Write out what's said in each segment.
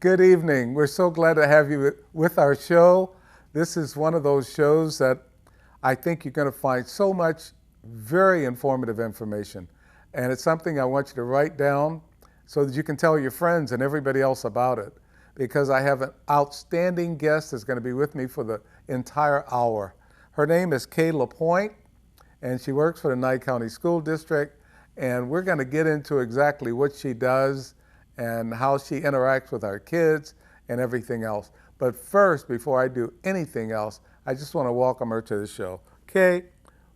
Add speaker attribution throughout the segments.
Speaker 1: Good evening. We're so glad to have you with our show. This is one of those shows that I think you're going to find so much very informative information. And it's something I want you to write down so that you can tell your friends and everybody else about it. Because I have an outstanding guest that's going to be with me for the entire hour. Her name is Kaye LaPointe, and she works for the Nye County School District. And we're going to get into exactly what she does and how she interacts with our kids and everything else. But first, before I do anything else, I just want to welcome her to the show. Kaye,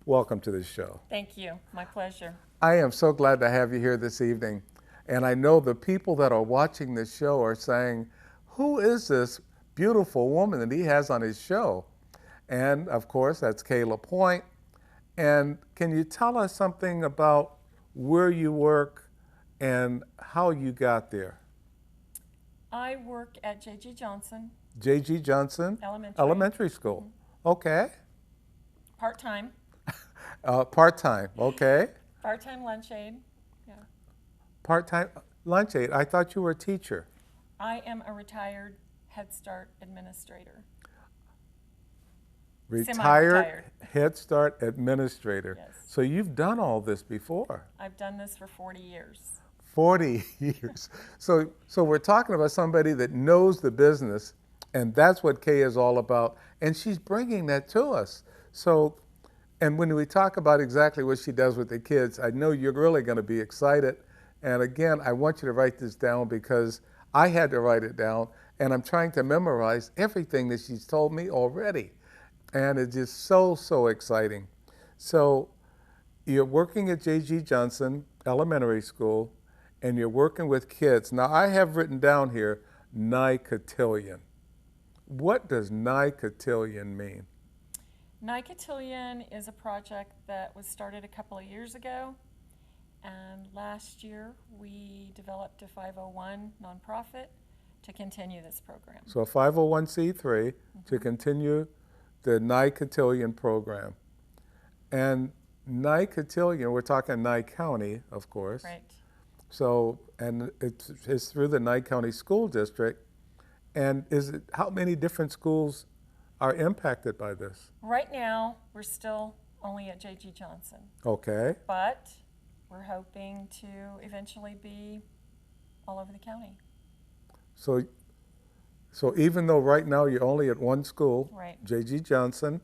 Speaker 1: welcome to the show.
Speaker 2: Thank you. My pleasure.
Speaker 1: I am so glad to have you here this evening. And I know the people that are watching this show are saying, who is this beautiful woman that he has on his show? And of course, that's Kaye LaPointe. And can you tell us something about where you work and how you got there?
Speaker 2: I work at J.G. Johnson.
Speaker 1: J.G. Johnson Elementary School. Mm-hmm. Okay.
Speaker 2: Part-time.
Speaker 1: Part-time, okay.
Speaker 2: Part-time lunch aide, yeah.
Speaker 1: Part-time lunch aide. I thought you were a teacher.
Speaker 2: I am a retired Head Start administrator.
Speaker 1: Retired Head Start administrator.
Speaker 2: Yes.
Speaker 1: So you've done all this before.
Speaker 2: I've done this for 40 years. 40
Speaker 1: years. So we're talking about somebody that knows the business, and that's what Kaye is all about. And she's bringing that to us. So, and when we talk about exactly what she does with the kids, I know you're really going to be excited. And again, I want you to write this down because I had to write it down, and I'm trying to memorize everything that she's told me already. And it's just so, so exciting. So you're working at J.G. Johnson Elementary School, and you're working with kids. Now, I have written down here, Nye Cotillion. What does Nye Cotillion mean?
Speaker 2: Nye Cotillion is a project that was started a couple of years ago. And last year, we developed a 501 nonprofit to continue this program.
Speaker 1: So a 501c3 to continue the Nye Cotillion program. And Nye Cotillion, we're talking Nye County, of course.
Speaker 2: Right.
Speaker 1: So, and it's through the Nye County School District. And how many different schools are impacted by this?
Speaker 2: Right now, we're still only at J.G. Johnson.
Speaker 1: Okay.
Speaker 2: But we're hoping to eventually be all over the county.
Speaker 1: So even though right now you're only at one school,
Speaker 2: right.
Speaker 1: J.G. Johnson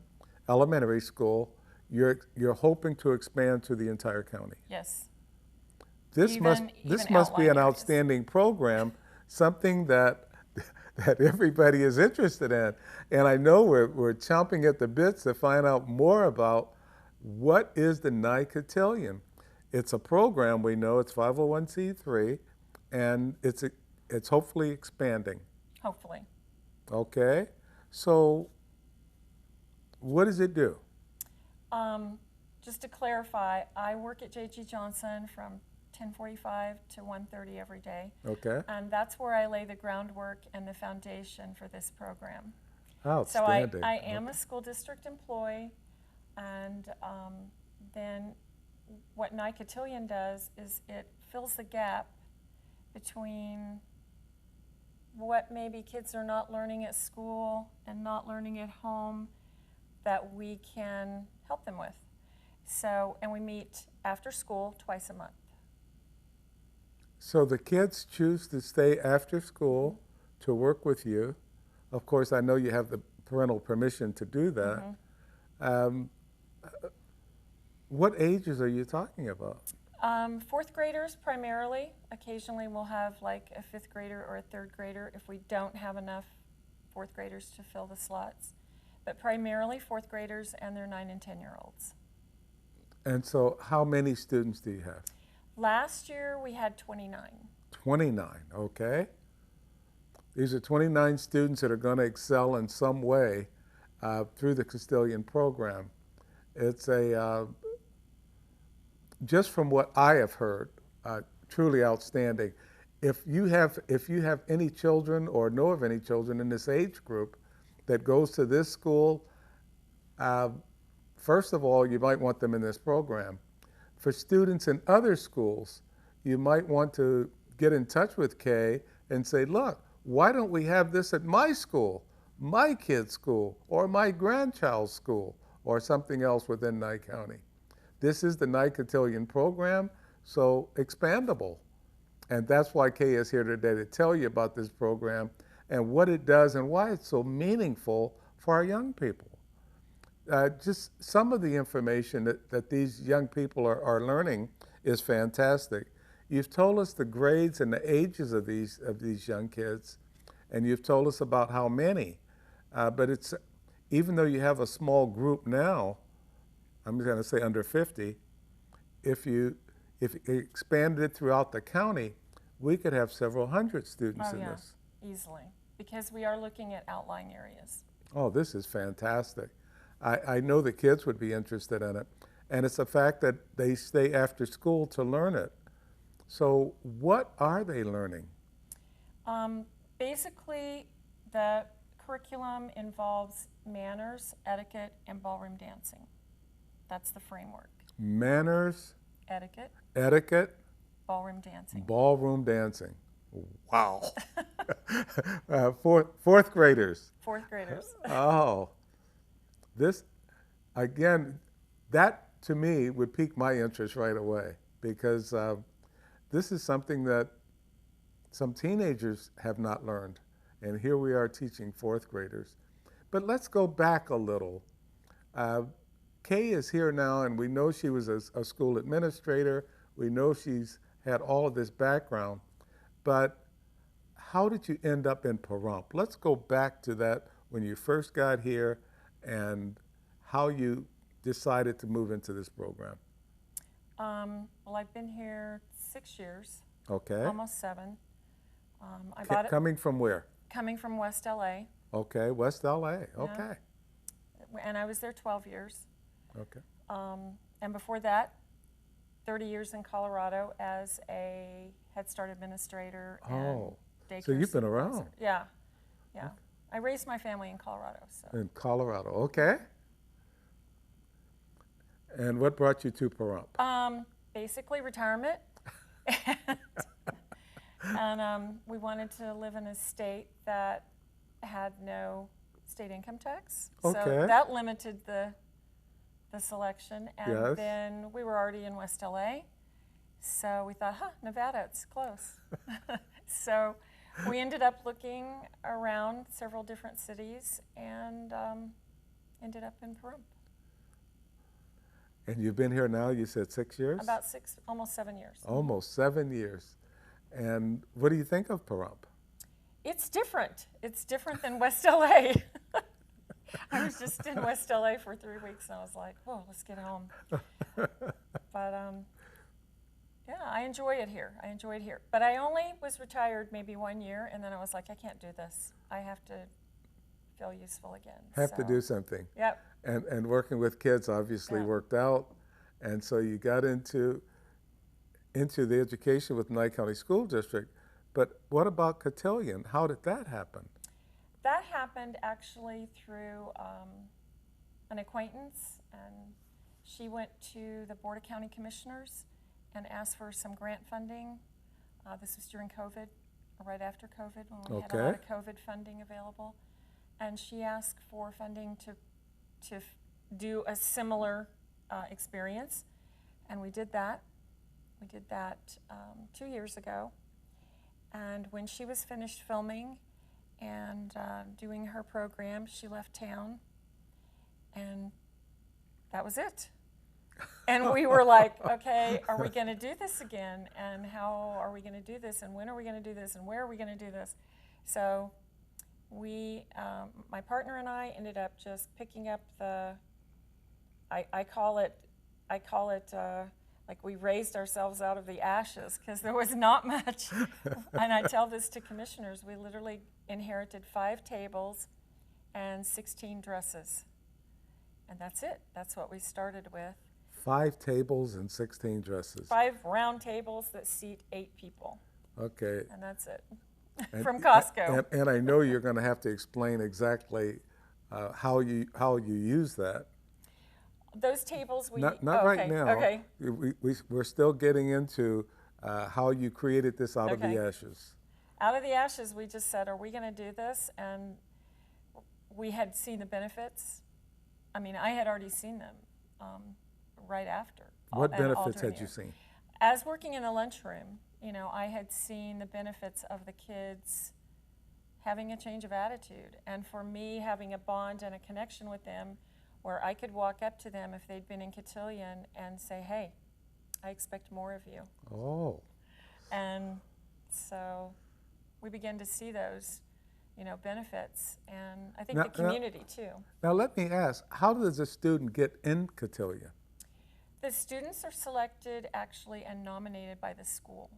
Speaker 1: Elementary School, you're hoping to expand to the entire county.
Speaker 2: Yes.
Speaker 1: This must be an outstanding program, something that everybody is interested in. And I know we're chomping at the bits to find out more about what is the Nye Cotillion. It's a program, we know it's 501c3, and it's hopefully expanding.
Speaker 2: Hopefully.
Speaker 1: Okay. So what does it do?
Speaker 2: Just to clarify, I work at J.G. Johnson from 10:45 to 1:30 every day.
Speaker 1: Okay.
Speaker 2: And that's where I lay the groundwork and the foundation for this program.
Speaker 1: Outstanding.
Speaker 2: So I am a school district employee, and then what Nye Cotillion does is it fills the gap between what maybe kids are not learning at school and not learning at home that we can help them with. So, and we meet after school twice a month.
Speaker 1: So the kids choose to stay after school to work with you. Of course, I know you have the parental permission to do that. Mm-hmm. What ages are you talking about?
Speaker 2: Fourth graders primarily. Occasionally we'll have like a fifth grader or a third grader if we don't have enough fourth graders to fill the slots. But primarily fourth graders and their 9 and 10-year-olds.
Speaker 1: And so how many students do you have?
Speaker 2: Last year we had 29. 29,
Speaker 1: okay. These are 29 students that are going to excel in some way through the Cotillion program. It's just from what I have heard, truly outstanding. If you have any children or know of any children in this age group that goes to this school, first of all, you might want them in this program. For students in other schools, you might want to get in touch with Kaye and say, look, why don't we have this at my school, my kid's school, or my grandchild's school, or something else within Nye County? This is the Nye Cotillion program, so expandable. And that's why Kaye is here today to tell you about this program and what it does and why it's so meaningful for our young people. Just some of the information that these young people are learning is fantastic. You've told us the grades and the ages of these young kids, and you've told us about how many. But it's, even though you have a small group now, I'm going to say under 50, if you expanded it throughout the county, we could have several hundred students in this.
Speaker 2: Easily, because we are looking at outlying areas.
Speaker 1: Oh, this is fantastic. I know the kids would be interested in it. And it's the fact that they stay after school to learn it. So what are they learning?
Speaker 2: Basically, the curriculum involves manners, etiquette, and ballroom dancing. That's the framework.
Speaker 1: Manners,
Speaker 2: etiquette, ballroom dancing.
Speaker 1: Ballroom dancing. Wow. Fourth graders.
Speaker 2: Fourth graders.
Speaker 1: Oh. This, again, that to me would pique my interest right away, because this is something that some teenagers have not learned. And here we are teaching fourth graders. But let's go back a little. Kaye is here now, and we know she was a school administrator. We know she's had all of this background. But how did you end up in Pahrump? Let's go back to that when you first got here and how you decided to move into this program.
Speaker 2: Well, I've been here 6 years.
Speaker 1: Okay.
Speaker 2: Almost 7.
Speaker 1: Coming from where?
Speaker 2: Coming from West LA.
Speaker 1: Okay, West LA.
Speaker 2: Yeah.
Speaker 1: Okay.
Speaker 2: And I was there 12 years.
Speaker 1: Okay.
Speaker 2: And before that, 30 years in Colorado as a Head Start administrator and daycare
Speaker 1: so you've been
Speaker 2: supervisor.
Speaker 1: around.
Speaker 2: Yeah, yeah. Okay. I raised my family in Colorado. So.
Speaker 1: In Colorado, okay. And what brought you to Pahrump?
Speaker 2: Basically retirement. And we wanted to live in a state that had no state income tax.
Speaker 1: Okay.
Speaker 2: So that limited the selection. And
Speaker 1: yes.
Speaker 2: then we were already in West LA. So we thought, Nevada, it's close. So we ended up looking around several different cities and ended up in Pahrump.
Speaker 1: And you've been here now, you said 6 years?
Speaker 2: About 6, almost 7 years.
Speaker 1: Almost 7 years. And what do you think of Pahrump?
Speaker 2: It's different. It's different than West LA. I was just in West LA for 3 weeks and I was like, oh, let's get home. But yeah, I enjoy it here. I enjoy it here. But I only was retired maybe 1 year, and then I was like, I can't do this. I have to feel useful again.
Speaker 1: Have to do something.
Speaker 2: Yep.
Speaker 1: And working with kids obviously worked out. And so you got into the education with Nye County School District. But what about Cotillion? How did that happen?
Speaker 2: That happened actually through an acquaintance, and she went to the Board of County Commissioners and asked for some grant funding. This was during COVID, or right after COVID, when we had a lot of COVID funding available. And she asked for funding to do a similar experience, and we did that. We did that 2 years ago. And when she was finished filming and doing her program, she left town, and that was it. And we were like, okay, are we going to do this again? And how are we going to do this? And when are we going to do this? And where are we going to do this? So we, my partner and I, ended up just picking up the, I call it like we raised ourselves out of the ashes, because there was not much. And I tell this to commissioners, we literally inherited 5 tables and 16 dresses. And that's it. That's what we started with.
Speaker 1: 5 tables and 16 dresses.
Speaker 2: 5 round tables that seat 8 people.
Speaker 1: Okay.
Speaker 2: And that's it. From Costco.
Speaker 1: And I know you're going to have to explain exactly how you use that.
Speaker 2: Those tables we...
Speaker 1: Not right now.
Speaker 2: Okay.
Speaker 1: We're still getting into how you created this out of the ashes.
Speaker 2: out of the ashes, we just said, are we going to do this? And we had seen the benefits. I mean, I had already seen them right after.
Speaker 1: What
Speaker 2: and all
Speaker 1: benefits
Speaker 2: during
Speaker 1: had
Speaker 2: the
Speaker 1: you
Speaker 2: year.
Speaker 1: seen?
Speaker 2: As working in the lunchroom, you know, I had seen the benefits of the kids having a change of attitude. And for me, having a bond and a connection with them where I could walk up to them if they'd been in Cotillion and say, hey, I expect more of you.
Speaker 1: Oh.
Speaker 2: And so we began to see those, you know, benefits. And I think the community too.
Speaker 1: Now let me ask, how does a student get in Cotillion?
Speaker 2: The students are selected actually and nominated by the school.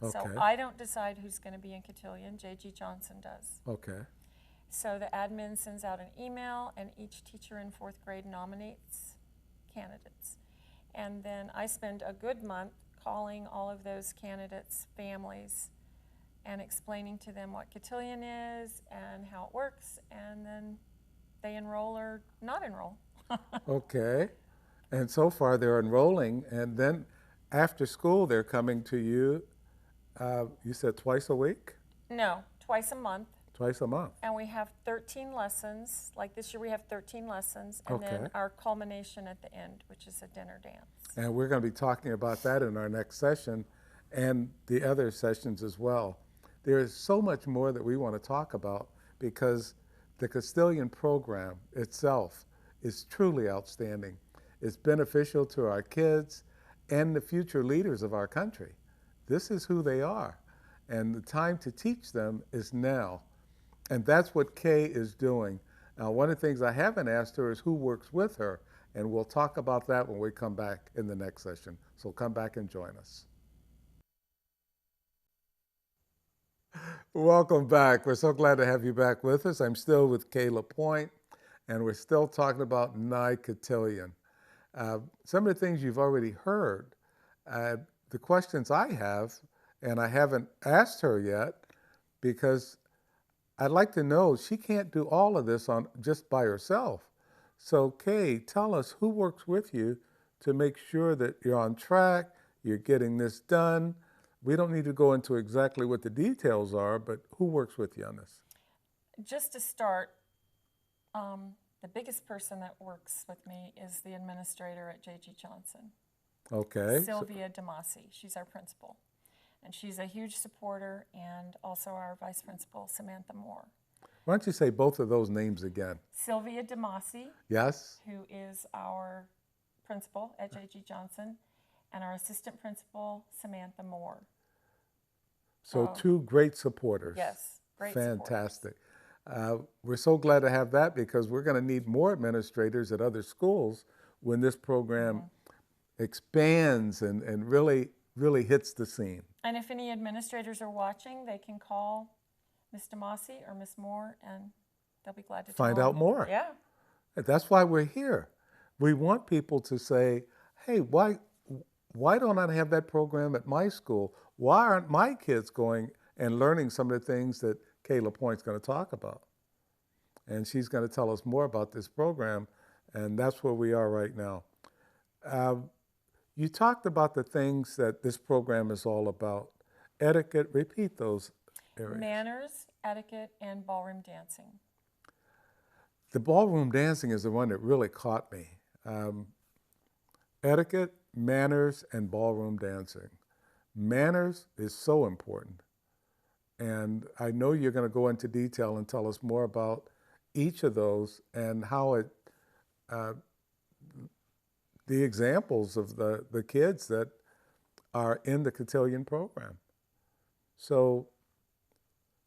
Speaker 1: Okay.
Speaker 2: So I don't decide who's going to be in Cotillion. J.G. Johnson does.
Speaker 1: Okay.
Speaker 2: So the admin sends out an email, and each teacher in 4th grade nominates candidates. And then I spend a good month calling all of those candidates' families and explaining to them what Cotillion is and how it works, and then they enroll or not enroll.
Speaker 1: Okay. And so far they're enrolling, and then after school they're coming to you, you said twice a week?
Speaker 2: No, twice a month.
Speaker 1: Twice a month.
Speaker 2: And we have 13 lessons. Like this year we have 13 lessons, and
Speaker 1: Okay.
Speaker 2: then our culmination at the end, which is a dinner dance.
Speaker 1: And we're going to be talking about that in our next session and the other sessions as well. There is so much more that we want to talk about because the Cotillion program itself is truly outstanding. It's beneficial to our kids and the future leaders of our country. This is who they are. And the time to teach them is now. And that's what Kaye is doing. Now, one of the things I haven't asked her is who works with her. And we'll talk about that when we come back in the next session. So come back and join us. Welcome back. We're so glad to have you back with us. I'm still with Kaye LaPointe, and we're still talking about Nye Cotillion. Some of the things you've already heard, the questions I have, and I haven't asked her yet, because I'd like to know, she can't do all of this just by herself. So Kaye, tell us who works with you to make sure that you're on track, you're getting this done. We don't need to go into exactly what the details are, but who works with you on this?
Speaker 2: Just to start, the biggest person that works with me is the administrator at J.G. Johnson.
Speaker 1: Okay.
Speaker 2: Sylvia DeMasi. She's our principal. And she's a huge supporter, and also our vice principal, Samantha Moore.
Speaker 1: Why don't you say both of those names again?
Speaker 2: Sylvia DeMasi,
Speaker 1: yes,
Speaker 2: who is our principal at J.G. Johnson, and our assistant principal, Samantha Moore.
Speaker 1: So two great supporters.
Speaker 2: Yes, great
Speaker 1: Fantastic. We're so glad to have that because we're going to need more administrators at other schools when this program expands and really hits the scene.
Speaker 2: And if any administrators are watching, they can call Ms. DeMasi or Ms. Moore, and they'll be glad to
Speaker 1: find out more.
Speaker 2: Yeah.
Speaker 1: That's why we're here. We want people to say, hey, why don't I have that program at my school? Why aren't my kids going and learning some of the things that Kaye LaPointe's going to talk about? And she's going to tell us more about this program, and that's where we are right now. You talked about the things that this program is all about. Etiquette, repeat those areas.
Speaker 2: Manners, etiquette, and ballroom dancing.
Speaker 1: The ballroom dancing is the one that really caught me. Etiquette, manners, and ballroom dancing. Manners is so important. And I know you're going to go into detail and tell us more about each of those and how it, the examples of the kids that are in the Cotillion program. So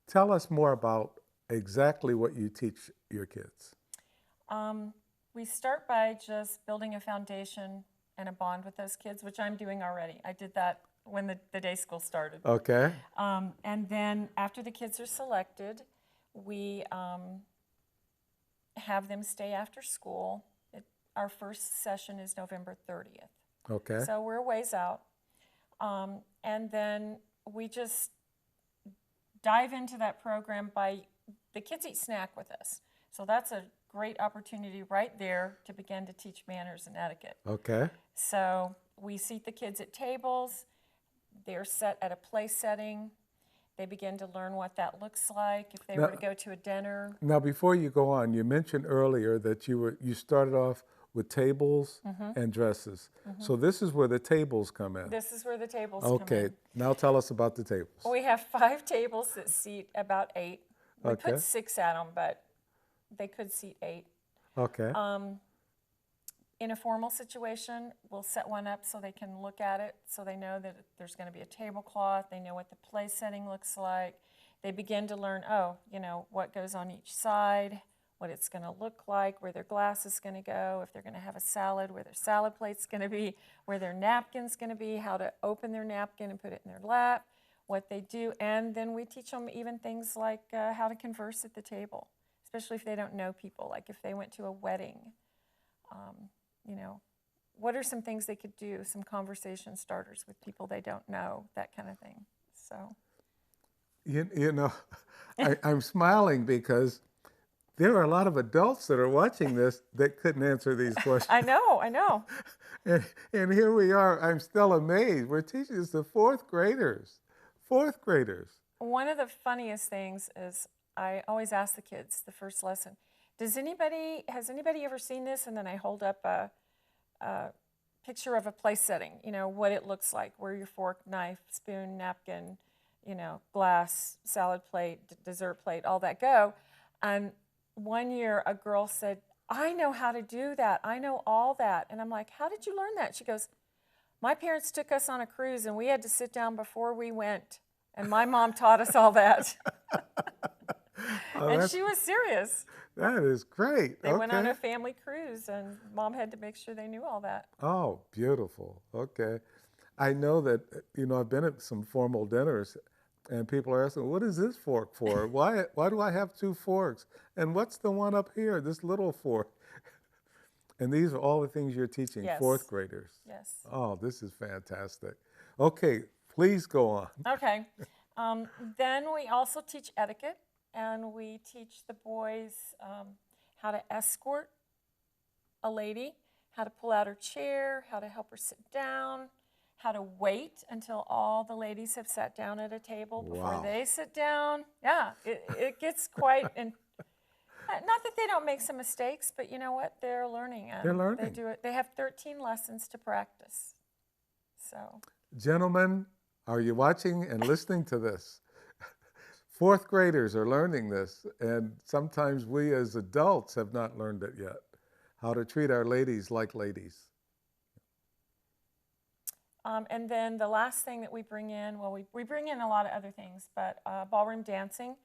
Speaker 1: tell us more about exactly what you teach your kids.
Speaker 2: We start by just building a foundation and a bond with those kids, which I'm doing already. I did that when the day school started.
Speaker 1: Okay.
Speaker 2: And then after the kids are selected, we have them stay after school. Our first session is November 30th.
Speaker 1: Okay.
Speaker 2: So we're a ways out. And then we just dive into that program by, the kids eat snack with us. So that's a great opportunity right there to begin to teach manners and etiquette.
Speaker 1: Okay.
Speaker 2: So we seat the kids at tables. They're set at a place setting, They begin to learn what that looks like if they
Speaker 1: Now-
Speaker 2: were to go to a dinner.
Speaker 1: Now, before you go on, you mentioned earlier that you started off with tables and dresses. So this is where the tables come in.
Speaker 2: This is where the tables come
Speaker 1: Okay,
Speaker 2: in.
Speaker 1: now tell us about the tables.
Speaker 2: We have 5 tables that seat about 8. We
Speaker 1: Okay.
Speaker 2: put 6 at them, but they could seat 8.
Speaker 1: Okay.
Speaker 2: In a formal situation, we'll set one up so they can look at it, so they know that there's going to be a tablecloth. They know what the place setting looks like. They begin to learn, what goes on each side, what it's going to look like, where their glass is going to go, if they're going to have a salad, where their salad plate's going to be, where their napkin's going to be, how to open their napkin and put it in their lap, what they do. And then we teach them even things like how to converse at the table, especially if they don't know people, like if they went to a wedding. What are some things they could do, some conversation starters with people they don't know, that kind of thing. So,
Speaker 1: I'm smiling because there are a lot of adults that are watching this that couldn't answer these questions.
Speaker 2: I know.
Speaker 1: And here we are. I'm still amazed. We're teaching this to 4th graders. 4th graders.
Speaker 2: One of the funniest things is I always ask the kids the first lesson, has anybody ever seen this? And then I hold up a picture of a place setting, what it looks like, where your fork, knife, spoon, napkin, glass, salad plate, dessert plate, all that go. And one year a girl said, I know how to do that. I know all that. And I'm like, how did you learn that? She goes, my parents took us on a cruise and we had to sit down before we went. And my mom taught us all that. And she was serious.
Speaker 1: That is great.
Speaker 2: They went on a family cruise, and Mom had to make sure they knew all that.
Speaker 1: Oh, beautiful. Okay. I know that, I've been at some formal dinners, and people are asking, what is this fork for? Why do I have 2 forks? And what's the one up here, this little fork? And these are all the things you're teaching 4th graders.
Speaker 2: Yes.
Speaker 1: Oh, this is fantastic. Okay, please go on.
Speaker 2: Okay. Then we also teach etiquette. And we teach the boys how to escort a lady, how to pull out her chair, how to help her sit down, how to wait until all the ladies have sat down at a table before they sit down. Yeah, it gets quite, and not that they don't make some mistakes, but you know what? They're learning.
Speaker 1: They're learning.
Speaker 2: They do it. They have 13 lessons to practice. So,
Speaker 1: gentlemen, are you watching and listening to this? 4th graders are learning this, and sometimes we as adults have not learned it yet, how to treat our ladies like ladies.
Speaker 2: And then the last thing that we bring in, we bring in a lot of other things, but ballroom dancing.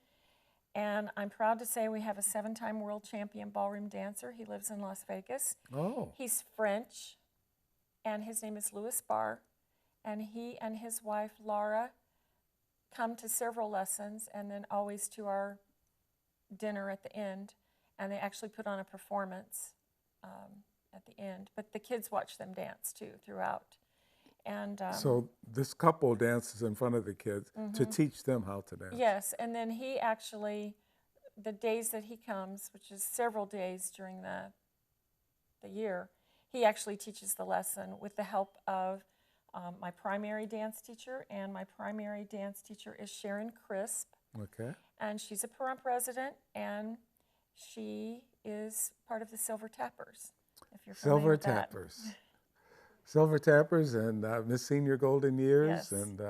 Speaker 2: And I'm proud to say we have a 7-time world champion ballroom dancer. He lives in Las Vegas.
Speaker 1: Oh.
Speaker 2: He's French, and his name is Louis Barr. And he and his wife, Laura, come to several lessons and then always to our dinner at the end. And they actually put on a performance at the end. But the kids watch them dance, too, throughout. And
Speaker 1: so this couple dances in front of the kids to teach them how to dance.
Speaker 2: Yes, and then he actually, the days that he comes, which is several days during the year, he actually teaches the lesson with the help of my primary dance teacher, and my primary dance teacher is Sharon Crisp.
Speaker 1: Okay.
Speaker 2: And she's a Pahrump resident, and she is part of the Silver Tappers, if you're familiar with that.
Speaker 1: Silver Tappers and Miss Senior Golden Years,
Speaker 2: Yes.
Speaker 1: and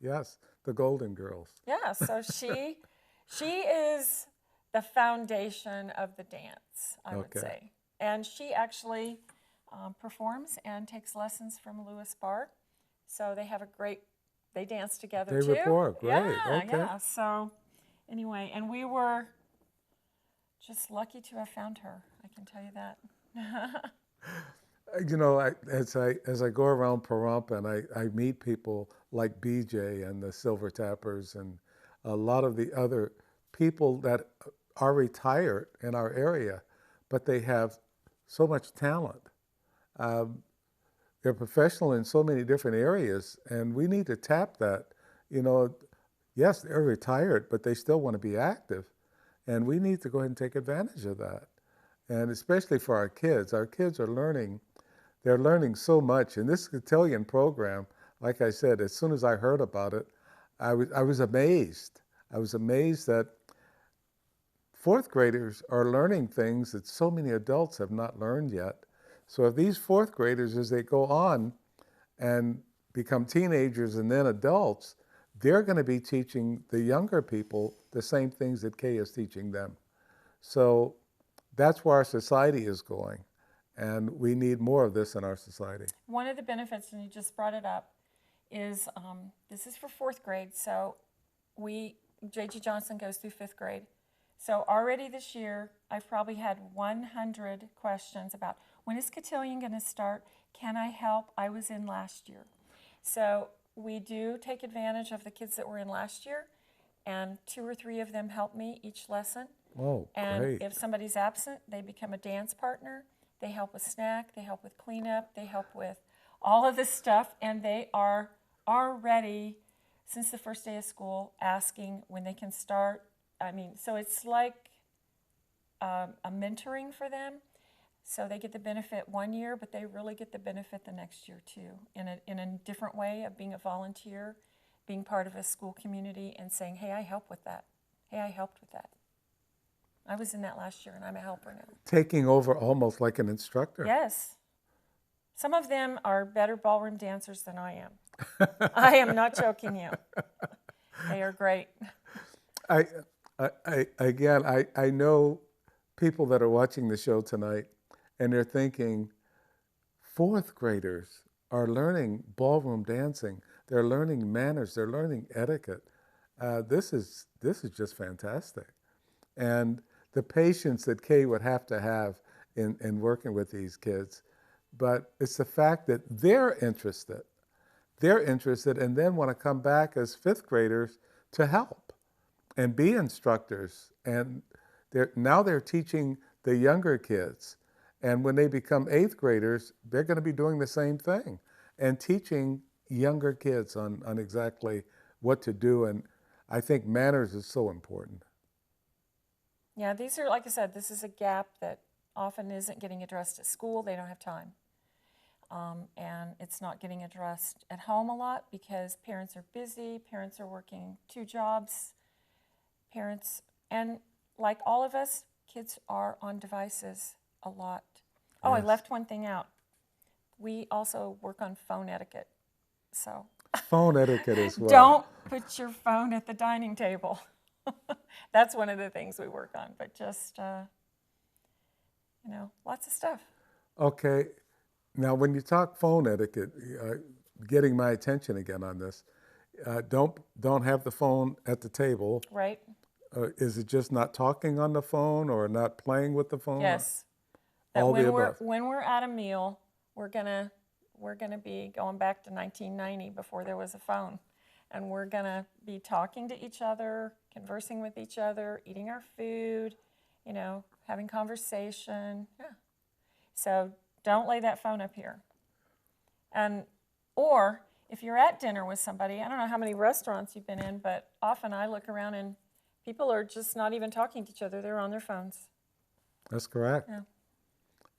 Speaker 1: yes, the Golden Girls.
Speaker 2: Yeah, so she is the foundation of the dance, I would say. And she actually performs and takes lessons from Louis Barr. So they have they dance together too.
Speaker 1: They rapport, great,
Speaker 2: yeah,
Speaker 1: okay.
Speaker 2: Yeah, so anyway, and we were just lucky to have found her, I can tell you that.
Speaker 1: As I go around Pahrump and I meet people like BJ and the Silver Tappers and a lot of the other people that are retired in our area, but they have so much talent. They're professional in so many different areas, and we need to tap that. Yes, they're retired, but they still want to be active, and we need to go ahead and take advantage of that. And especially for our kids are learning. They're learning so much. In this Cotillion program, like I said, as soon as I heard about it, I was amazed. I was amazed that fourth graders are learning things that so many adults have not learned yet. So if these fourth graders, as they go on and become teenagers and then adults, they're going to be teaching the younger people the same things that Kaye is teaching them. So that's where our society is going. And we need more of this in our society.
Speaker 2: One of the benefits, and you just brought it up, is this is for fourth grade. So J.G. Johnson goes through fifth grade. So already this year, I've probably had 100 questions about, when is Cotillion going to start? Can I help? I was in last year. So we do take advantage of the kids that were in last year, and 2 or 3 of them help me each lesson.
Speaker 1: Oh,
Speaker 2: and
Speaker 1: great.
Speaker 2: If somebody's absent, they become a dance partner. They help with snack, they help with cleanup, they help with all of this stuff, and they are already, since the first day of school, asking when they can start. I mean, so it's like a mentoring for them. So they get the benefit one year, but they really get the benefit the next year too, in a different way of being a volunteer, being part of a school community, and saying, hey, I help with that. Hey, I helped with that. I was in that last year, and I'm a helper now.
Speaker 1: Taking over almost like an instructor.
Speaker 2: Yes. Some of them are better ballroom dancers than I am. I am not joking you. They are great.
Speaker 1: I know people that are watching the show tonight, and they're thinking, fourth graders are learning ballroom dancing. They're learning manners. They're learning etiquette. This is just fantastic. And the patience that Kaye would have to have in working with these kids. But it's the fact that they're interested and then want to come back as fifth graders to help and be instructors. And now they're teaching the younger kids. And when they become eighth graders, they're going to be doing the same thing and teaching younger kids on exactly what to do. And I think manners is so important.
Speaker 2: Yeah, these are, like I said, this is a gap that often isn't getting addressed at school. They don't have time. And it's not getting addressed at home a lot because parents are busy, parents are working 2 jobs, and like all of us, kids are on devices a lot. Oh, yes. I left one thing out. We also work on phone etiquette. So
Speaker 1: phone etiquette as well.
Speaker 2: Don't put your phone at the dining table. That's one of the things we work on, but just, lots of stuff.
Speaker 1: Okay. Now, when you talk phone etiquette, getting my attention again on this, don't have the phone at the table.
Speaker 2: Right.
Speaker 1: Is it just not talking on the phone or not playing with the phone?
Speaker 2: Yes.
Speaker 1: All the above.
Speaker 2: When we're at a meal, we're gonna be going back to 1990 before there was a phone. And we're going to be talking to each other, conversing with each other, eating our food, having conversation. Yeah. So don't lay that phone up here. Or if you're at dinner with somebody, I don't know how many restaurants you've been in, but often I look around and people are just not even talking to each other. They're on their phones.
Speaker 1: That's correct.
Speaker 2: Yeah.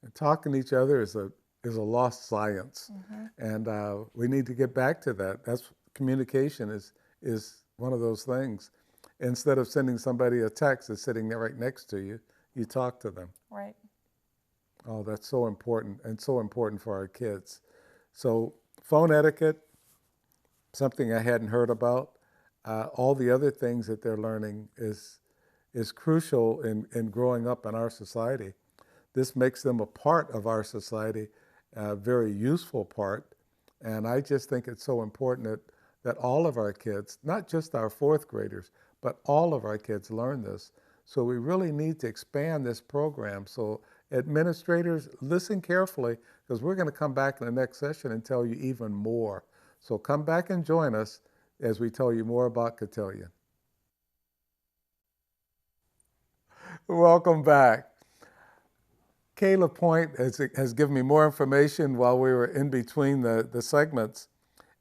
Speaker 1: And talking to each other is a lost science. Mm-hmm. And we need to get back to that. Communication is one of those things. Instead of sending somebody a text that's sitting there right next to you, you talk to them.
Speaker 2: Right.
Speaker 1: Oh, that's so important, and so important for our kids. So phone etiquette, something I hadn't heard about. All the other things that they're learning is crucial in growing up in our society. This makes them a part of our society, a very useful part. And I just think it's so important that all of our kids, not just our fourth graders, but all of our kids learn this. So we really need to expand this program. So administrators, listen carefully, because we're going to come back in the next session and tell you even more. So come back and join us as we tell you more about Cotillion. Welcome back. Kaye LaPointe has given me more information while we were in between the segments.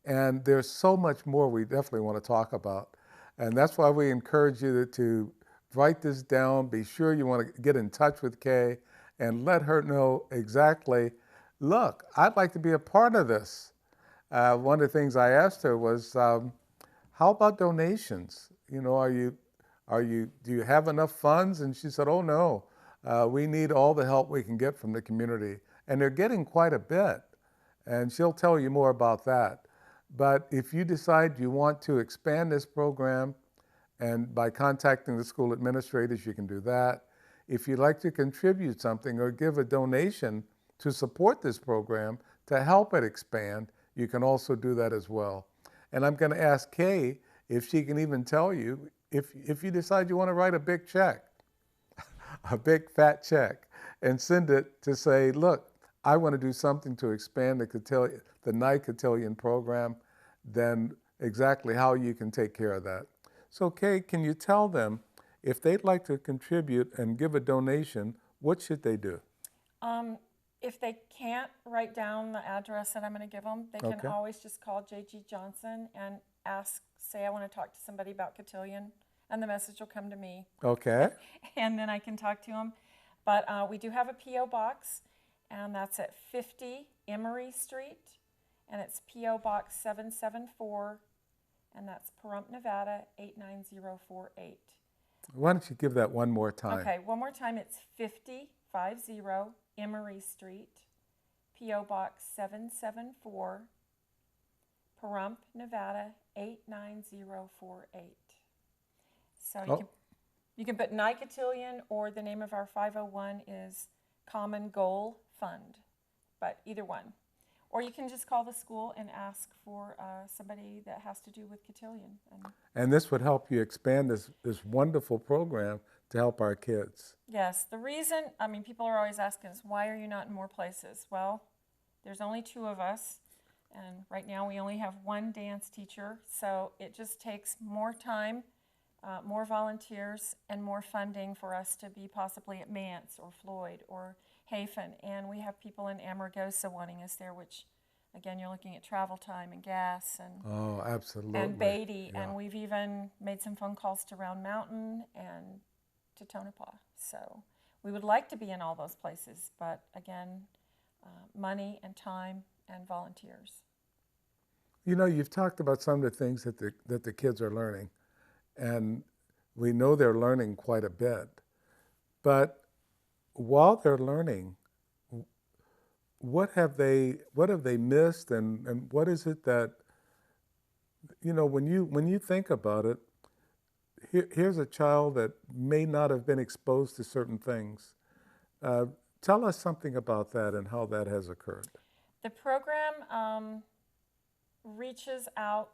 Speaker 1: And there's so much more we definitely want to talk about. And that's why we encourage you to write this down. Be sure you want to get in touch with Kaye and let her know exactly, look, I'd like to be a part of this. One of the things I asked her was, how about donations? You know, do you have enough funds? And she said, oh no, we need all the help we can get from the community. And they're getting quite a bit. And she'll tell you more about that. But if you decide you want to expand this program, and by contacting the school administrators, you can do that. If you'd like to contribute something or give a donation to support this program to help it expand, you can also do that as well. And I'm going to ask Kaye if she can even tell you if you decide you want to write a big check, a big fat check, and send it to say, look, I want to do something to expand the Nye Cotillion program, then exactly how you can take care of that. So Kaye, can you tell them if they'd like to contribute and give a donation, what should they do?
Speaker 2: If they can't write down the address that I'm going to give them, they can always just call J.G. Johnson and ask, say, I want to talk to somebody about Cotillion, and the message will come to me.
Speaker 1: Okay.
Speaker 2: And then I can talk to them. But we do have a P.O. box, and that's at 50 Emory Street, and it's P.O. Box 774, and that's Pahrump, Nevada, 89048.
Speaker 1: Why don't you give that one more time?
Speaker 2: Okay, one more time. It's 50 Emory Street, P.O. Box 774, Pahrump, Nevada, 89048. So you can put Nye Cotillion, or the name of our 501 is Common Goal Fund, but either one. Or you can just call the school and ask for somebody that has to do with Cotillion.
Speaker 1: And this would help you expand this wonderful program to help our kids.
Speaker 2: Yes, the reason, I mean, people are always asking us, why are you not in more places? Well, there's only 2 of us, and right now we only have 1 dance teacher, so it just takes more time, more volunteers, and more funding for us to be possibly at Mance or Floyd or Hafen. And we have people in Amargosa wanting us there, which, again, you're looking at travel time and gas and
Speaker 1: absolutely.
Speaker 2: And Beatty,
Speaker 1: yeah.
Speaker 2: And we've even made some phone calls to Round Mountain and to Tonopah. So we would like to be in all those places, but again, money and time and volunteers.
Speaker 1: You know, you've talked about some of the things that the kids are learning, and we know they're learning quite a bit. But while they're learning, what have they missed, and what is it that, you know, when you think about it, here's a child that may not have been exposed to certain things. Tell us something about that and how that has occurred.
Speaker 2: The program reaches out,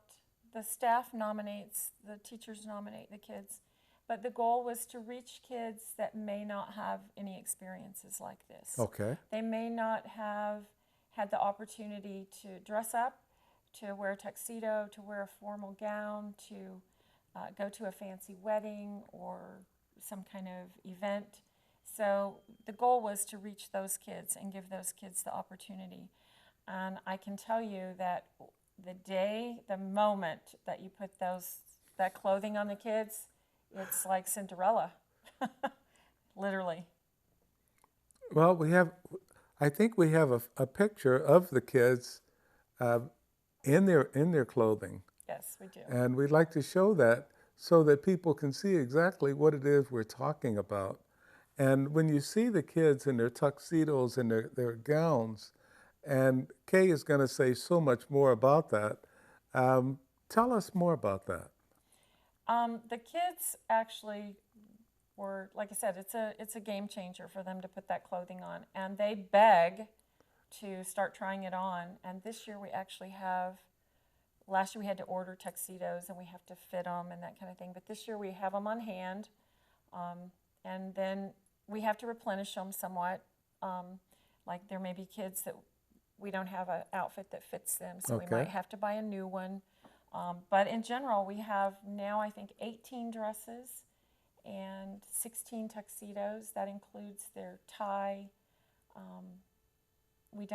Speaker 2: the staff nominates, the teachers nominate the kids, but the goal was to reach kids that may not have any experiences like this.
Speaker 1: Okay.
Speaker 2: They may not have had the opportunity to dress up, to wear a tuxedo, to wear a formal gown, to go to a fancy wedding or some kind of event. So the goal was to reach those kids and give those kids the opportunity. And I can tell you that the moment that you put that clothing on the kids, it's like Cinderella, literally.
Speaker 1: Well, I think we have a picture of the kids in their clothing.
Speaker 2: Yes, we do.
Speaker 1: And we'd like to show that so that people can see exactly what it is we're talking about. And when you see the kids in their tuxedos and their gowns, and Kaye is going to say so much more about that, tell us more about that.
Speaker 2: The kids actually were, like I said, it's a game changer for them to put that clothing on, and they beg to start trying it on. And this year we actually have, last year we had to order tuxedos and we have to fit them and that kind of thing, but this year we have them on hand, and then we have to replenish them somewhat. Like there may be kids that we don't have an outfit that fits them, so we might have to buy a new one. But in general, we have now, I think, 18 dresses and 16 tuxedos. That includes their tie. We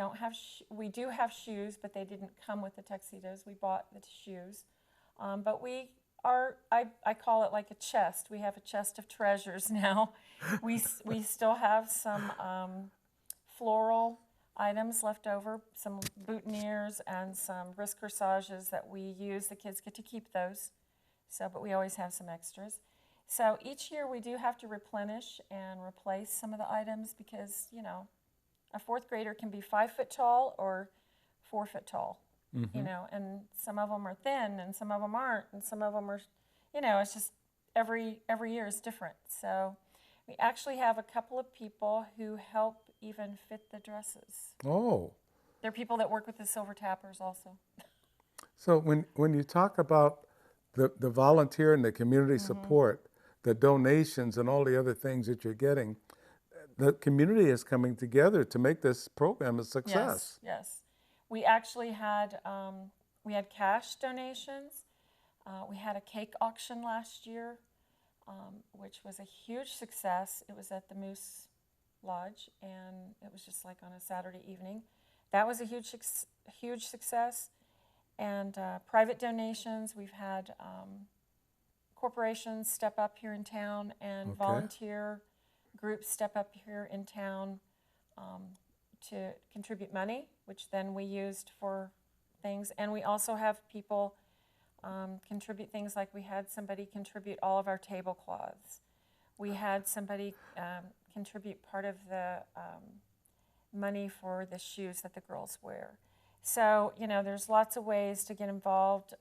Speaker 2: do have shoes, but they didn't come with the tuxedos. We bought the shoes. But I call it like a chest. We have a chest of treasures now. We still have some floral items left over, some boutonnieres and some wrist corsages that we use. The kids get to keep those. So, but we always have some extras. So each year we do have to replenish and replace some of the items because, you know, a fourth grader can be 5 foot tall or 4 foot tall, you know, and some of them are thin and some of them aren't, and some of them are, you know, it's just every year is different. So we actually have a couple of people who help even fit the dresses.
Speaker 1: Oh,
Speaker 2: They're people that work with the silver tappers also.
Speaker 1: so when you talk about the volunteer and the community support, the donations and all the other things that you're getting, the community is coming together to make this program a success.
Speaker 2: Yes, yes. We actually had cash donations. We had a cake auction last year, which was a huge success. It was at the Moose Lodge, and it was just like on a Saturday evening. That was a huge success. And private donations, we've had corporations step up here in town and volunteer groups step up here in town to contribute money, which then we used for things. And we also have people contribute things like we had somebody contribute all of our tablecloths. We had somebody contribute part of the money for the shoes that the girls wear. So, you know, there's lots of ways to get involved.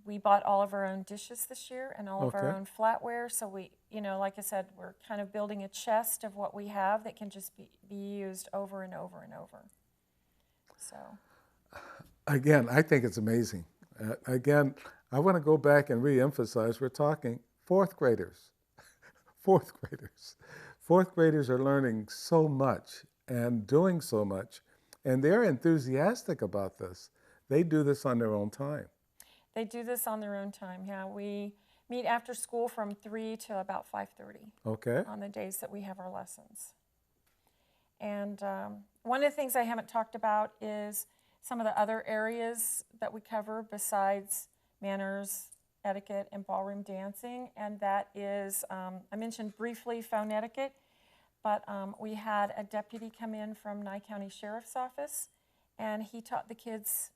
Speaker 2: We bought all of our own dishes this year and all of our own flatware. So we, you know, like I said, we're kind of building a chest of what we have that can just be used over and over and over. So.
Speaker 1: Again, I think it's amazing. Again, I want to go back and re-emphasize, we're talking fourth graders. Fourth graders. Fourth graders are learning so much and doing so much, and they're enthusiastic about this. They do this on their own time.
Speaker 2: They do this on their own time, yeah. We meet after school from 3 to about 5:30.
Speaker 1: Okay.
Speaker 2: On the days that we have our lessons. And one of the things I haven't talked about is some of the other areas that we cover besides manners, etiquette, and ballroom dancing. And that is, I mentioned briefly phone etiquette, but we had a deputy come in from Nye County Sheriff's Office, and he taught the kids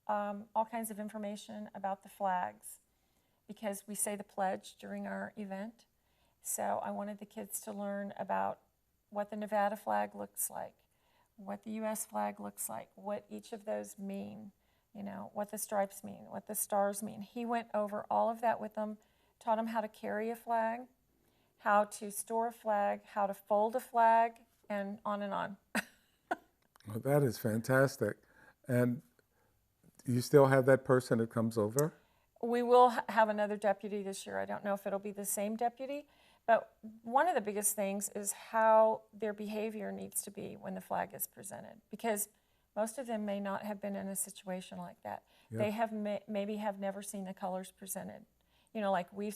Speaker 2: all kinds of information about the flags because we say the pledge during our event. So I wanted the kids to learn about what the Nevada flag looks like, what the U.S. flag looks like, what each of those mean, you know, what the stripes mean, what the stars mean. He went over all of that with them, taught them how to carry a flag, how to store a flag, how to fold a flag, and on and on.
Speaker 1: Well, that is fantastic. And you still have that person that comes over?
Speaker 2: We will have another deputy this year. I don't know if it'll be the same deputy, but one of the biggest things is how their behavior needs to be when the flag is presented, because most of them may not have been in a situation like that. Yep. They have maybe have never seen the colors presented. You know, like we've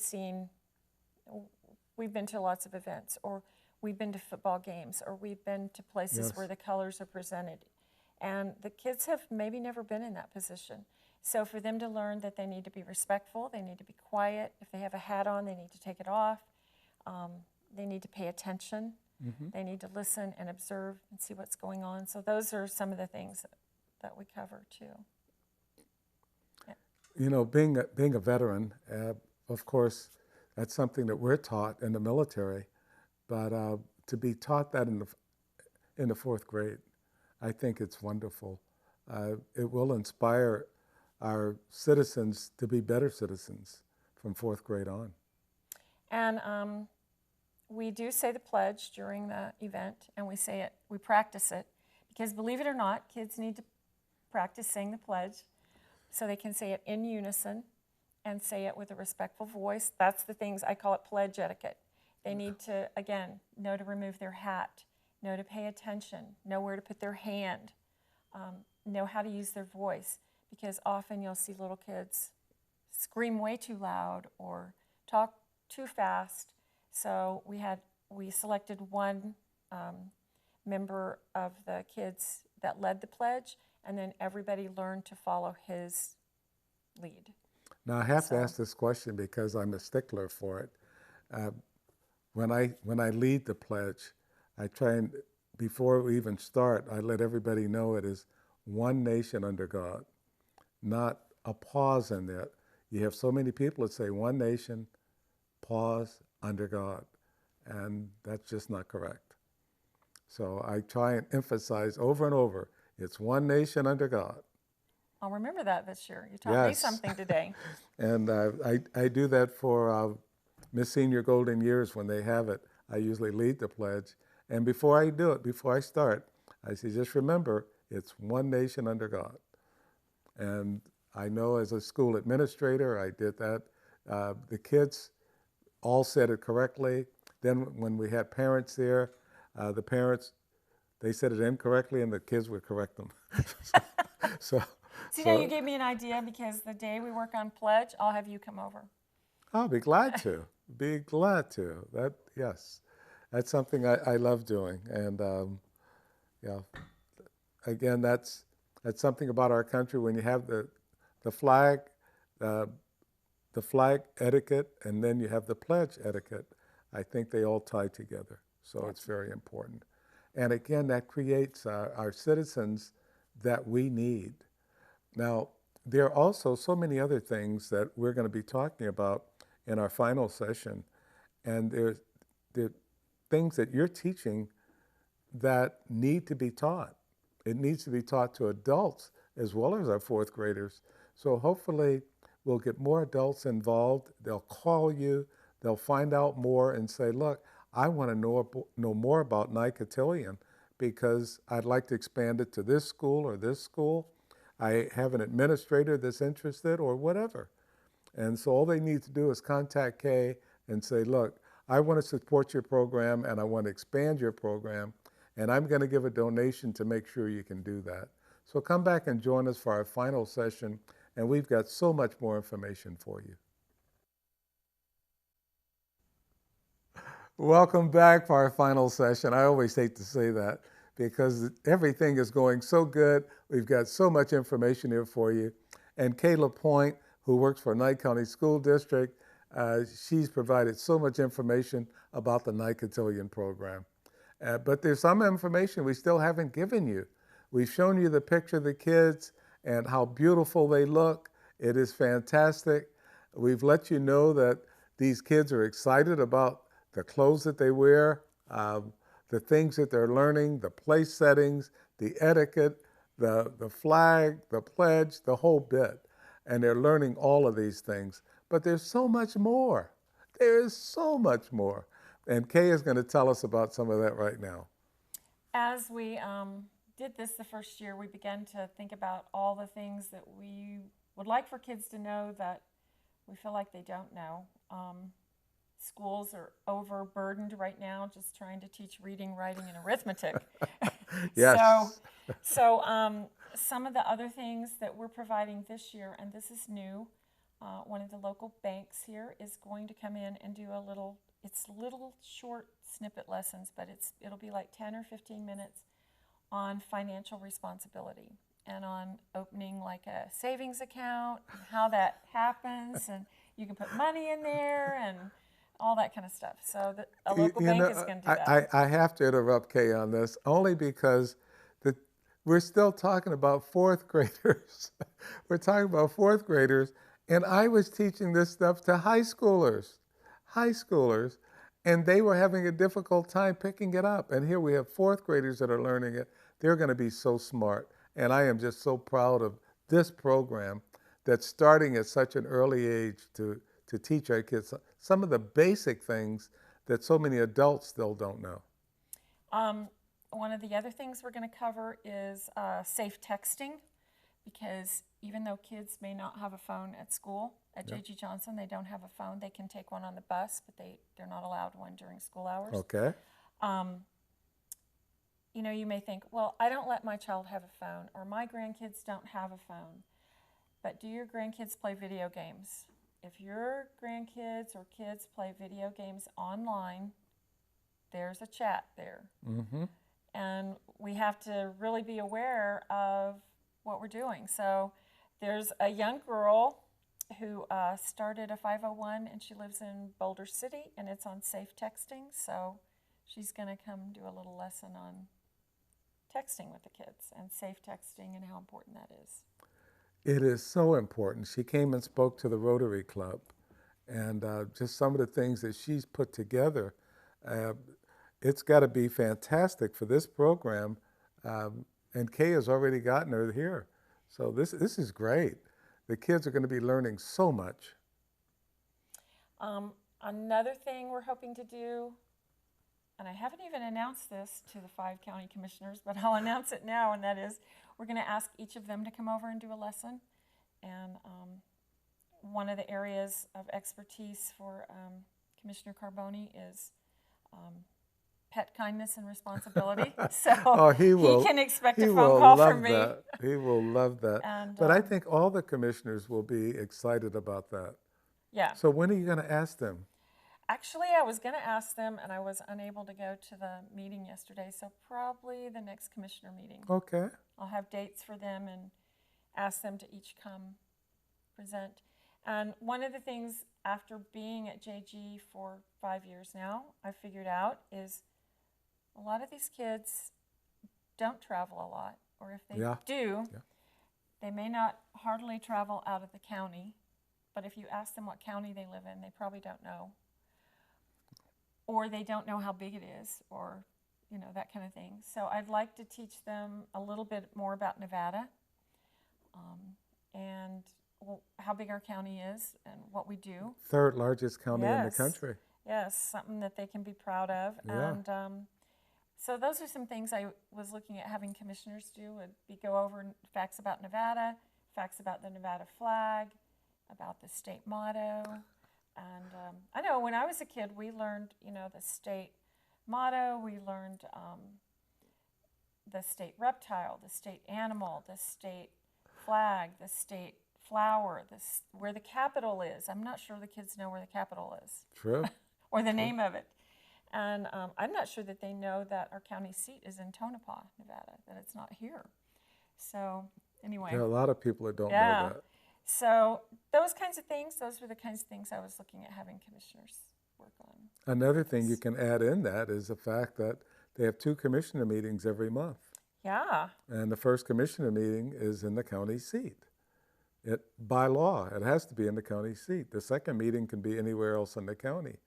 Speaker 2: been to lots of events, or we've been to football games, or we've been to places where the colors are presented. And the kids have maybe never been in that position. So for them to learn that they need to be respectful, they need to be quiet. If they have a hat on, they need to take it off. They need to pay attention. They need to listen and observe and see what's going on. So those are some of the things that we cover too. Yeah.
Speaker 1: You know, being a veteran, of course, that's something that we're taught in the military, but to be taught that in the fourth grade, I think it's wonderful. It will inspire our citizens to be better citizens from fourth grade on. And
Speaker 2: we do say the pledge during the event, and we practice it, because believe it or not, kids need to practice saying the pledge so they can say it in unison and say it with a respectful voice. That's the things, I call it pledge etiquette. They need to, again, know to remove their hat, know to pay attention, know where to put their hand, know how to use their voice, because often you'll see little kids scream way too loud or talk too fast. So we selected one member of the kids that led the pledge, and then everybody learned to follow his lead.
Speaker 1: Now I have to ask this question because I'm a stickler for it. When I lead the pledge, I try and, before we even start, I let everybody know it is one nation under God, not a pause in that. You have so many people that say one nation, pause, under God, and that's just not correct. So I try and emphasize over and over, it's one nation under God.
Speaker 2: I'll remember that this year. You taught me
Speaker 1: Yes.
Speaker 2: something today.
Speaker 1: And I do that for Miss Senior Golden Years when they have it. I usually lead the pledge. And before I do it, before I start, I say, just remember, it's one nation under God. And I know as a school administrator, I did that. The kids all said it correctly. Then when we had parents there, the parents, they said it incorrectly and the kids would correct them. so
Speaker 2: See, now you gave me an idea, because the day we work on pledge, I'll have you come over.
Speaker 1: I'll be glad to. Be glad to. That, yes, that's something I love doing. And yeah, again, that's something about our country. When you have the flag, the flag etiquette, and then you have the pledge etiquette, I think they all tie together. So it's very important. And again, that creates our citizens that we need. Now, there are also so many other things that we're going to be talking about in our final session. And there are things that you're teaching that need to be taught. It needs to be taught to adults as well as our fourth graders. So hopefully we'll get more adults involved. They'll call you. They'll find out more and say, look, I want to know more about Nye Cotillion because I'd like to expand it to this school or this school. I have an administrator that's interested or whatever. And so all they need to do is contact Kaye and say, look, I want to support your program and I want to expand your program, and I'm going to give a donation to make sure you can do that. So come back and join us for our final session, and we've got so much more information for you. Welcome back for our final session. I always hate to say that because everything is going so good. We've got so much information here for you. And Kaye LaPointe, who works for Nye County School District, she's provided so much information about the Nye Cotillion program. But there's some information we still haven't given you. We've shown you the picture of the kids and how beautiful they look. It is fantastic. We've let you know that these kids are excited about the clothes that they wear, the things that they're learning, the place settings, the etiquette, the flag, the pledge, the whole bit. And they're learning all of these things. But there's so much more. There is so much more. And Kaye is going to tell us about some of that right now.
Speaker 2: As we did this the first year, we began to think about all the things that we would like for kids to know that we feel like they don't know. Schools are overburdened right now just trying to teach reading, writing, and arithmetic.
Speaker 1: Yes.
Speaker 2: So some of the other things that we're providing this year, and this is new, one of the local banks here is going to come in and do it's little short snippet lessons, but it'll be like 10 or 15 minutes on financial responsibility and on opening like a savings account, and how that happens, and you can put money in there and all that kind of stuff. So a local bank is going to do that.
Speaker 1: I have to interrupt Kaye on this, only because we're still talking about fourth graders. We're talking about fourth graders, and I was teaching this stuff to high schoolers, and they were having a difficult time picking it up. And here we have fourth graders that are learning it. They're going to be so smart, and I am just so proud of this program that's starting at such an early age to teach our kids some of the basic things that so many adults still don't know.
Speaker 2: One of the other things we're going to cover is safe texting, because even though kids may not have a phone at school, at J.G. Johnson, they don't have a phone. They can take one on the bus, but they're not allowed one during school hours.
Speaker 1: Okay.
Speaker 2: You know, you may think, well, I don't let my child have a phone, or my grandkids don't have a phone. But do your grandkids play video games? If your grandkids or kids play video games online, there's a chat there. Mm-hmm. And we have to really be aware of what we're doing. So there's a young girl who started a 501, and she lives in Boulder City, and it's on safe texting. So she's going to come do a little lesson on texting with the kids and safe texting and how important that is.
Speaker 1: It is so important. She came and spoke to the Rotary Club, and just some of the things that she's put together. Uh, it's got to be fantastic for this program, and Kaye has already gotten her here. So this is great. The kids are going to be learning so much.
Speaker 2: Another thing we're hoping to do, and I haven't even announced this to the 5 county commissioners, but I'll announce it now, and that is we're going to ask each of them to come over and do a lesson. And one of the areas of expertise for Commissioner Carboni is pet kindness and responsibility. So
Speaker 1: Oh,
Speaker 2: he can expect a
Speaker 1: he
Speaker 2: phone
Speaker 1: will
Speaker 2: call
Speaker 1: love
Speaker 2: from me.
Speaker 1: that. He will love that.
Speaker 2: And,
Speaker 1: But I think all the commissioners will be excited about that.
Speaker 2: Yeah.
Speaker 1: So when are you going to ask them?
Speaker 2: Actually, I was going to ask them, and I was unable to go to the meeting yesterday, so probably the next commissioner meeting.
Speaker 1: Okay.
Speaker 2: I'll have dates for them and ask them to each come present. And one of the things after being at JG for 5 years now, I figured out is a lot of these kids don't travel a lot, or if they do, they may not hardly travel out of the county, but if you ask them what county they live in, they probably don't know. Or they don't know how big it is, or that kind of thing. So I'd like to teach them a little bit more about Nevada, and how big our county is and what we do.
Speaker 1: Third largest county in the country.
Speaker 2: Yes, something that they can be proud of.
Speaker 1: Yeah.
Speaker 2: And so those are some things I was looking at having commissioners do, would be go over facts about Nevada, facts about the Nevada flag, about the state motto. And I know when I was a kid, we learned, the state motto, we learned the state reptile, the state animal, the state flag, the state flower, where the capital is. I'm not sure the kids know where the capital is.
Speaker 1: True.
Speaker 2: Or the name of it. And I'm not sure that they know that our county seat is in Tonopah, Nevada, that it's not here. So anyway.
Speaker 1: There are a lot of people that don't know that.
Speaker 2: So those kinds of things, those were the kinds of things I was looking at having commissioners work on.
Speaker 1: Another thing you can add in that is the fact that they have 2 commissioner meetings every month.
Speaker 2: Yeah.
Speaker 1: And the first commissioner meeting is in the county seat. By law, it has to be in the county seat. The second meeting can be anywhere else in the county.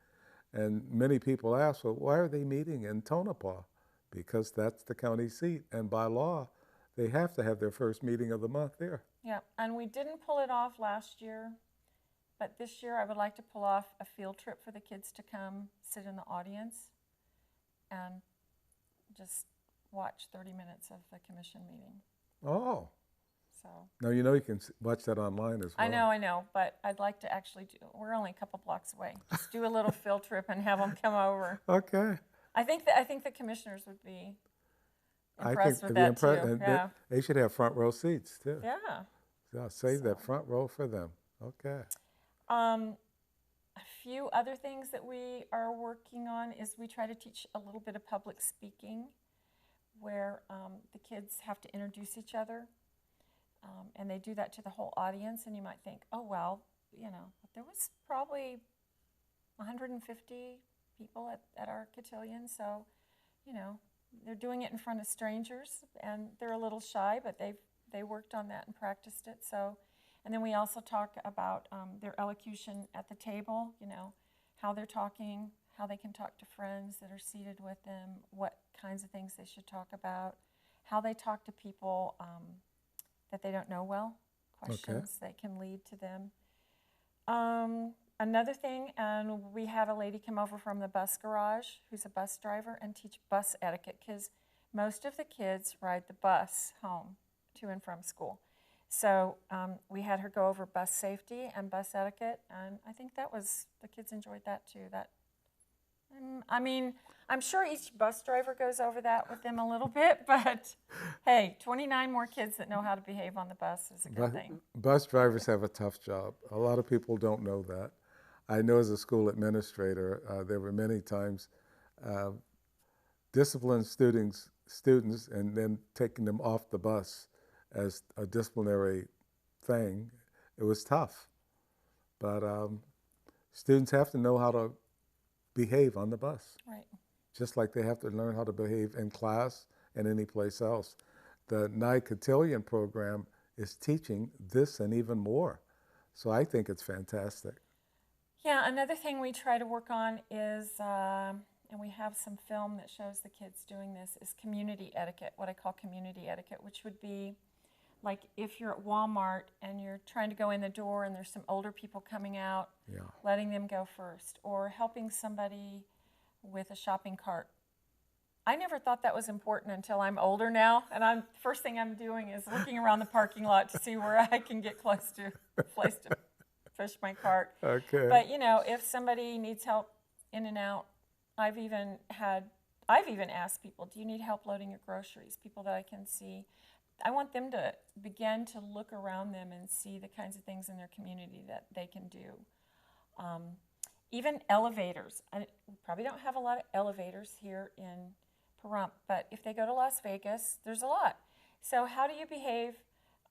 Speaker 1: And many people ask, well, why are they meeting in Tonopah? Because that's the county seat. And by law, they have to have their first meeting of the month there.
Speaker 2: Yeah, and we didn't pull it off last year, but this year I would like to pull off a field trip for the kids to come sit in the audience and just watch 30 minutes of the commission meeting.
Speaker 1: Oh.
Speaker 2: So.
Speaker 1: Now, you can watch that online as well.
Speaker 2: I know, but I'd like to actually we're only a couple blocks away. Just do a little field trip and have them come over.
Speaker 1: Okay.
Speaker 2: I think the commissioners would be impressed with that too. Yeah.
Speaker 1: They should have front row seats too.
Speaker 2: Yeah.
Speaker 1: So save that front row for them. Okay.
Speaker 2: A few other things that we are working on is we try to teach a little bit of public speaking, where the kids have to introduce each other, and they do that to the whole audience. And you might think, oh well, there was probably 150 people at our cotillion, so they're doing it in front of strangers, and they're a little shy, but they worked on that and practiced it. So, and then we also talk about their elocution at the table, how they're talking, how they can talk to friends that are seated with them, what kinds of things they should talk about, how they talk to people that they don't know well, questions that can lead to them. Another thing, and we had a lady come over from the bus garage who's a bus driver and teach bus etiquette, because most of the kids ride the bus home to and from school. So we had her go over bus safety and bus etiquette, and I think the kids enjoyed that too. I'm sure each bus driver goes over that with them a little bit, but hey, 29 more kids that know how to behave on the bus is a good thing.
Speaker 1: Bus drivers have a tough job. A lot of people don't know that. I know as a school administrator, there were many times disciplined students and then taking them off the bus as a disciplinary thing. It was tough. But students have to know how to behave on the bus.
Speaker 2: Right.
Speaker 1: Just like they have to learn how to behave in class and any place else. The Nye Cotillion program is teaching this and even more. So I think it's fantastic.
Speaker 2: Yeah, another thing we try to work on is, and we have some film that shows the kids doing this, is community etiquette, what I call community etiquette, which would be like if you're at Walmart and you're trying to go in the door and there's some older people coming out,
Speaker 1: Yeah.
Speaker 2: letting them go first, or helping somebody with a shopping cart. I never thought that was important until I'm older now, and first thing I'm doing is looking around the parking lot to see where I can get close to a place to push my cart.
Speaker 1: Okay.
Speaker 2: But if somebody needs help in and out, I've even asked people, do you need help loading your groceries? People that I can see. I want them to begin to look around them and see the kinds of things in their community that they can do. Even elevators. We probably don't have a lot of elevators here in Pahrump, but if they go to Las Vegas, there's a lot. So how do you behave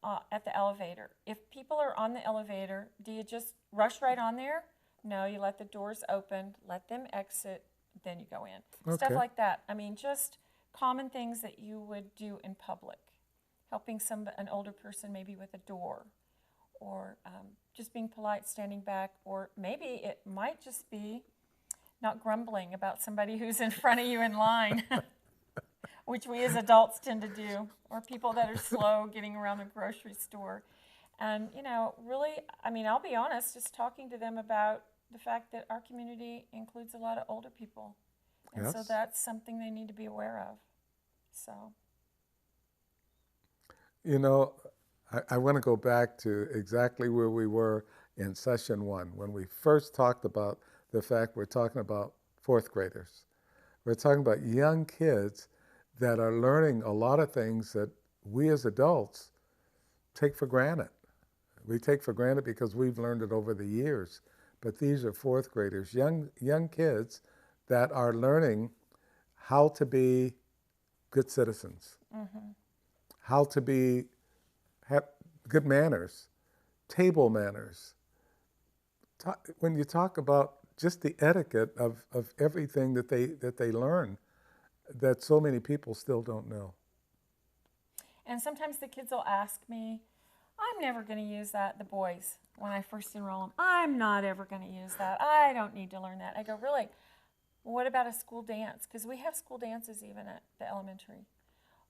Speaker 2: at the elevator? If people are on the elevator, do you just rush right on there? No, you let the doors open, let them exit, then you go in.
Speaker 1: Okay.
Speaker 2: Stuff like that. I mean, just common things that you would do in public. Helping an older person maybe with a door, or just being polite, standing back, or maybe it might just be not grumbling about somebody who's in front of you in line, which we as adults tend to do, or people that are slow getting around the grocery store. And, really, I'll be honest, just talking to them about the fact that our community includes a lot of older people. And so
Speaker 1: Yes.
Speaker 2: that's something they need to be aware of. So.
Speaker 1: I want to go back to exactly where we were in session 1 when we first talked about the fact we're talking about 4th graders. We're talking about young kids that are learning a lot of things that we as adults take for granted. We take for granted because we've learned it over the years. But these are 4th graders, young kids that are learning how to be good citizens. Mm-hmm. How to have good manners, table manners. When you talk about just the etiquette of everything that they learn, that so many people still don't know.
Speaker 2: And sometimes the kids will ask me, I'm never going to use that, the boys, when I first enroll them. I'm not ever going to use that. I don't need to learn that. I go, really? Well, what about a school dance? Because we have school dances even at the elementary.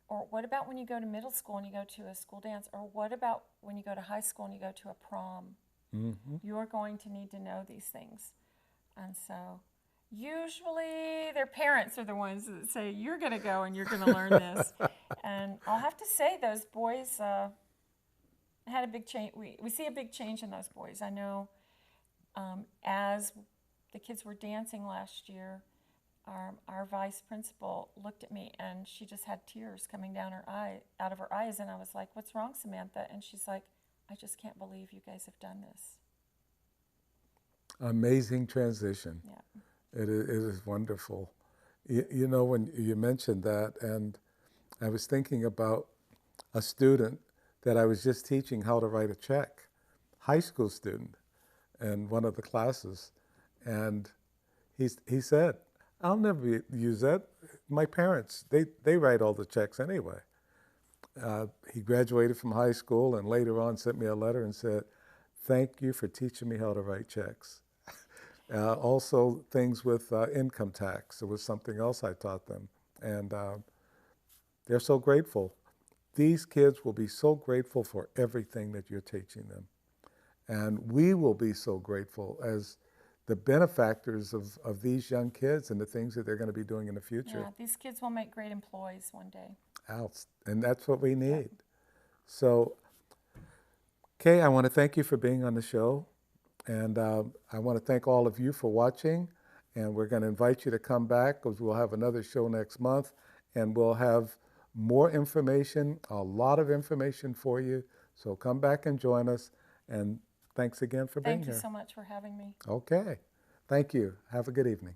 Speaker 2: Or what about when you go to middle school and you go to a school dance? Or what about when you go to high school and you go to a prom? Mm-hmm. You're going to need to know these things. And so usually their parents are the ones that say, you're going to go and you're going to learn this. And I'll have to say those boys had a big change. We see a big change in those boys. I know as the kids were dancing last year, our vice principal looked at me and she just had tears coming down out of her eyes, and I was like, what's wrong, Samantha? And she's like, I just can't believe you guys have done this.
Speaker 1: Amazing transition.
Speaker 2: Yeah.
Speaker 1: It is wonderful. When you mentioned that, and I was thinking about a student that I was just teaching how to write a check, high school student, in one of the classes, and he said, I'll never use that. My parents, they write all the checks anyway. He graduated from high school and later on sent me a letter and said, thank you for teaching me how to write checks. Also things with income tax. It was something else I taught them. And they're so grateful. These kids will be so grateful for everything that you're teaching them. And we will be so grateful as the benefactors of these young kids and the things that they're going to be doing in the future.
Speaker 2: Yeah, these kids will make great employees one day.
Speaker 1: And that's what we need. Yeah. So, Kaye, I want to thank you for being on the show. And I want to thank all of you for watching. And we're going to invite you to come back because we'll have another show next month. And we'll have more information, a lot of information for you. So come back and join us. And thanks again for being here.
Speaker 2: Thank you so much for having me.
Speaker 1: Okay. Thank you. Have a good evening.